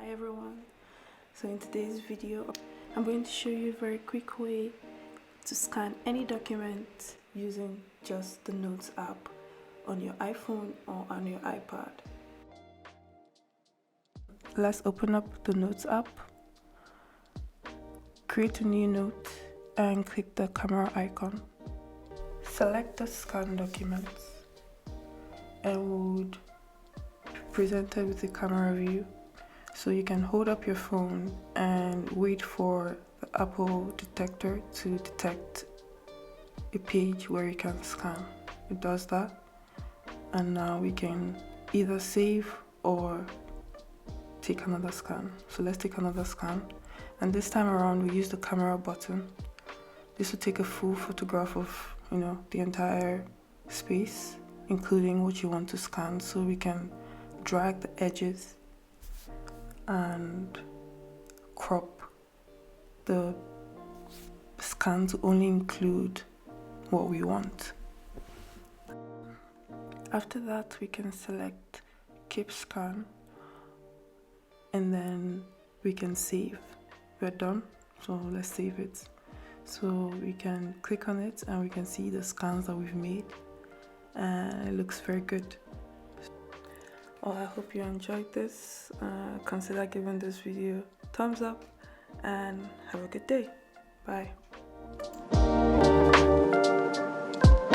Hi everyone, so in today's video I'm going to show you a very quick way to scan any document using just the Notes app on your iPhone or on your iPad. Let's open up the Notes app, create a new note and click the camera icon. Select the scan documents and would be presented with a camera view. So you can hold up your phone and wait for the Apple detector to detect a page where you can scan. It does that, and now we can either save or take another scan. So let's take another scan, and this time around we use the camera button. This will take a full photograph of the entire space, including what you want to scan. So we can drag the edges and crop the scan to only include what we want. After that, we can select keep scan and then we can save. We're done, so let's save it. So we can click on it and we can see the scans that we've made, and it looks very good. Well, I hope you enjoyed this. Consider giving this video a thumbs up and have a good day. Bye.